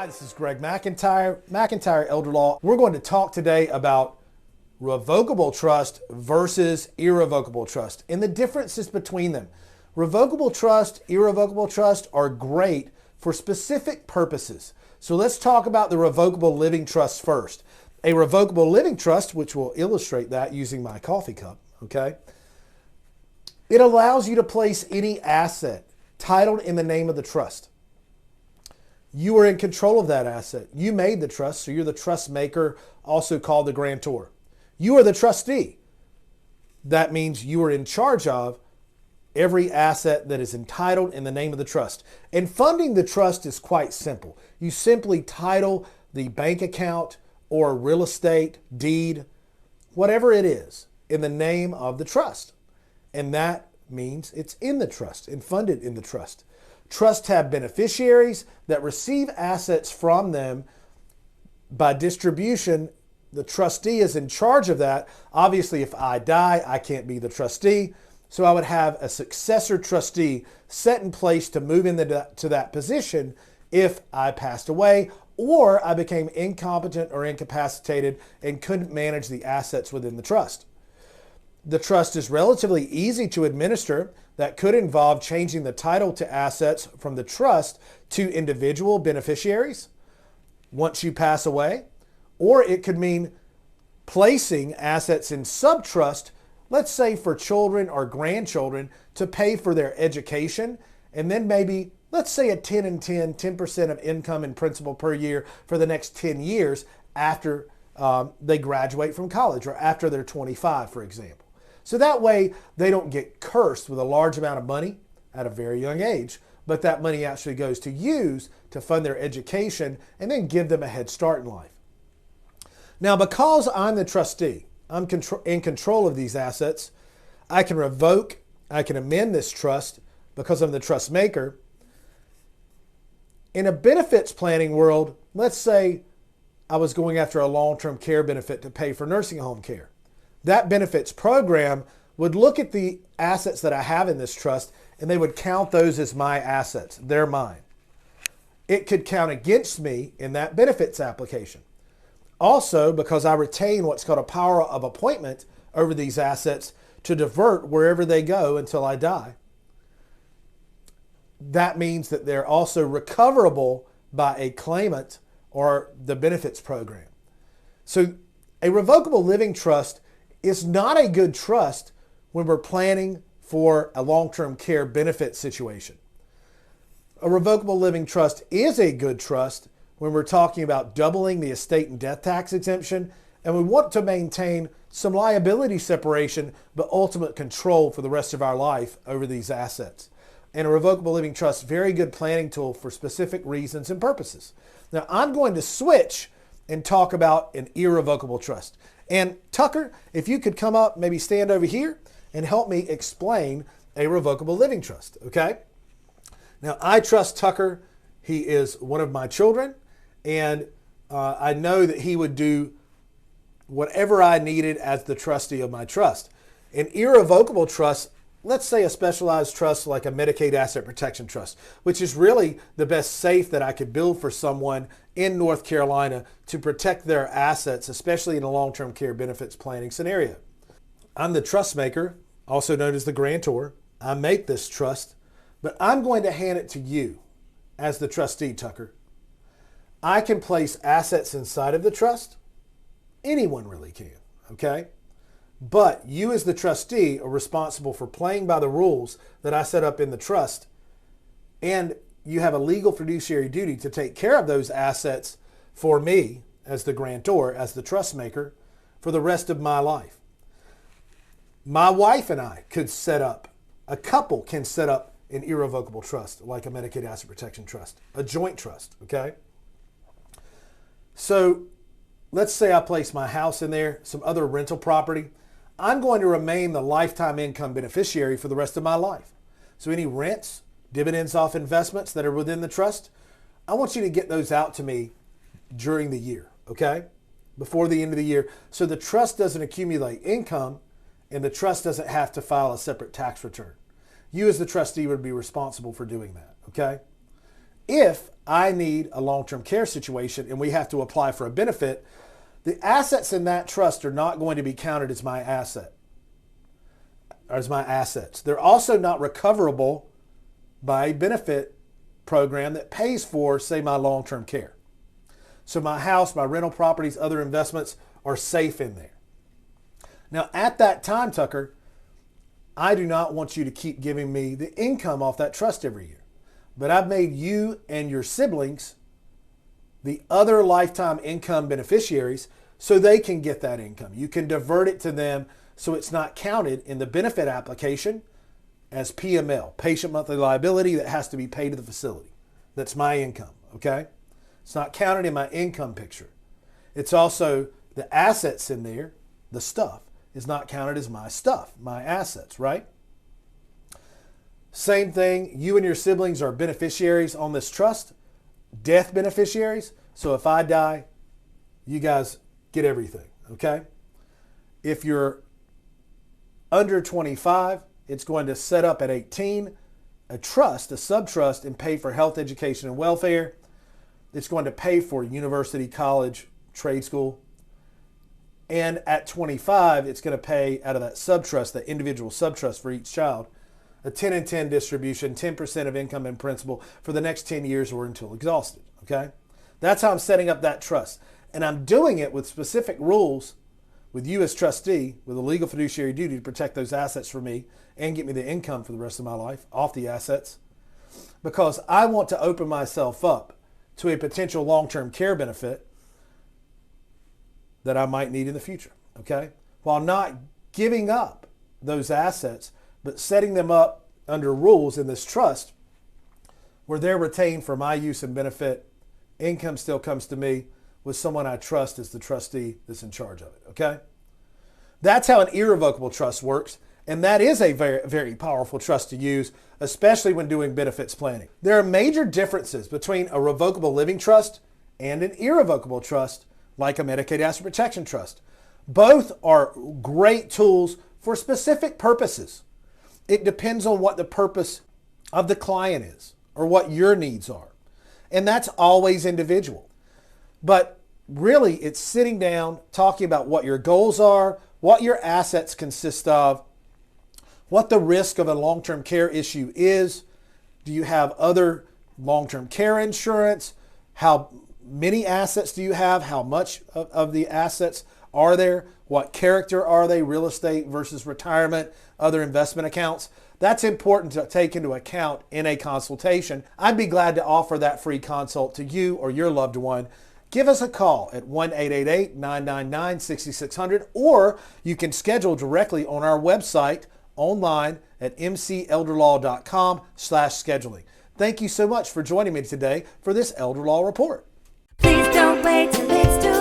Hi, this is Greg McIntyre, McIntyre Elder Law. We're going to talk today about revocable trust versus irrevocable trust and the differences between them. Revocable trust, irrevocable trust are great for specific purposes. So let's talk about the revocable living trust first. A revocable living trust, which will illustrate that using my coffee cup, okay? It allows you to place any asset titled in the name of the trust. You are in control of that asset. You made the trust, so you're the trust maker, also called the grantor. You are the trustee. That means you are in charge of every asset that is entitled in the name of the trust. And funding the trust is quite simple. You simply title the bank account or real estate, deed, whatever it is, in the name of the trust. And that means it's in the trust and funded in the trust. Trusts have beneficiaries that receive assets from them by distribution. The trustee is in charge of that. Obviously, if I die, I can't be the trustee. So I would have a successor trustee set in place to move into that position if I passed away or I became incompetent or incapacitated and couldn't manage the assets within the trust. The trust is relatively easy to administer. That could involve changing the title to assets from the trust to individual beneficiaries once you pass away, or it could mean placing assets in subtrust, let's say for children or grandchildren to pay for their education, and then maybe, let's say a 10 and 10% of income and principal per year for the next 10 years after they graduate from college or after they're 25, for example. So that way they don't get cursed with a large amount of money at a very young age, but that money actually goes to use to fund their education and then give them a head start in life. Now, because I'm the trustee, I'm in control of these assets, I can revoke, I can amend this trust because I'm the trust maker. In a benefits planning world, let's say I was going after a long-term care benefit to pay for nursing home care. That benefits program would look at the assets that I have in this trust and they would count those as my assets. They're mine. It could count against me in that benefits application. Also, because I retain what's called a power of appointment over these assets to divert wherever they go until I die. That means that they're also recoverable by a claimant or the benefits program. So a revocable living trust is not a good trust when we're planning for a long-term care benefit situation. A revocable living trust is a good trust when we're talking about doubling the estate and death tax exemption, and we want to maintain some liability separation, but ultimate control for the rest of our life over these assets. And a revocable living trust, very good planning tool for specific reasons and purposes. Now, I'm going to switch and talk about an irrevocable trust. And Tucker, if you could come up, maybe stand over here and help me explain a revocable living trust, okay? Now, I trust Tucker. He is one of my children, and I know that he would do whatever I needed as the trustee of my trust. An irrevocable trust, let's say a specialized trust like a Medicaid asset protection trust, which is really the best safe that I could build for someone in North Carolina to protect their assets, especially in a long-term care benefits planning scenario. I'm the trust maker, also known as the grantor. I make this trust, but I'm going to hand it to you as the trustee, Tucker. I can place assets inside of the trust. Anyone really can, okay? But you as the trustee are responsible for playing by the rules that I set up in the trust, and you have a legal fiduciary duty to take care of those assets for me as the grantor, as the trust maker, for the rest of my life. My wife and I could set up, a couple can set up an irrevocable trust, like a Medicaid asset protection trust, a joint trust, okay? So let's say I place my house in there, some other rental property. I'm going to remain the lifetime income beneficiary for the rest of my life. So any rents, dividends off investments that are within the trust, I want you to get those out to me during the year, okay? Before the end of the year. So the trust doesn't accumulate income and the trust doesn't have to file a separate tax return. You as the trustee would be responsible for doing that, okay? If I need a long-term care situation and we have to apply for a benefit, the assets in that trust are not going to be counted as my asset, or as my assets. They're also not recoverable by a benefit program that pays for, say, my long-term care. So my house, my rental properties, other investments are safe in there. Now, at that time, Tucker, I do not want you to keep giving me the income off that trust every year. But I've made you and your siblings the other lifetime income beneficiaries so they can get that income. You can divert it to them so it's not counted in the benefit application as PML, patient monthly liability, that has to be paid to the facility. That's my income, okay? It's not counted in my income picture. It's also the assets in there, the stuff, is not counted as my stuff, my assets, right? Same thing, you and your siblings are beneficiaries on this trust, death beneficiaries. So if I die, you guys get everything, okay? If you're under 25, it's going to set up at 18 a trust, a sub-trust, and pay for health, education, and welfare. It's going to pay for university, college, trade school. And at 25, it's going to pay out of that sub-trust, that individual sub-trust for each child, a 10 and 10 distribution, 10% of income and principal for the next 10 years or until exhausted, okay? That's how I'm setting up that trust. And I'm doing it with specific rules with you as trustee, with a legal fiduciary duty to protect those assets for me and get me the income for the rest of my life off the assets, because I want to open myself up to a potential long-term care benefit that I might need in the future, okay? While not giving up those assets, but setting them up under rules in this trust where they're retained for my use and benefit. Income still comes to me with someone I trust as the trustee that's in charge of it, okay? That's how an irrevocable trust works, and that is a very, very powerful trust to use, especially when doing benefits planning. There are major differences between a revocable living trust and an irrevocable trust, like a Medicaid asset protection trust. Both are great tools for specific purposes. It depends on what the purpose of the client is or what your needs are. And that's always individual. But really, it's sitting down, talking about what your goals are, what your assets consist of, what the risk of a long-term care issue is. Do you have other long-term care insurance? How many assets do you have? How much of the assets are there? What character are they? Real estate versus retirement, other investment accounts. That's important to take into account in a consultation. I'd be glad to offer that free consult to you or your loved one. Give us a call at 1-888-999-6600, or you can schedule directly on our website online at mcelderlaw.com/scheduling. Thank you so much for joining me today for this Elder Law Report. Please don't wait till it's too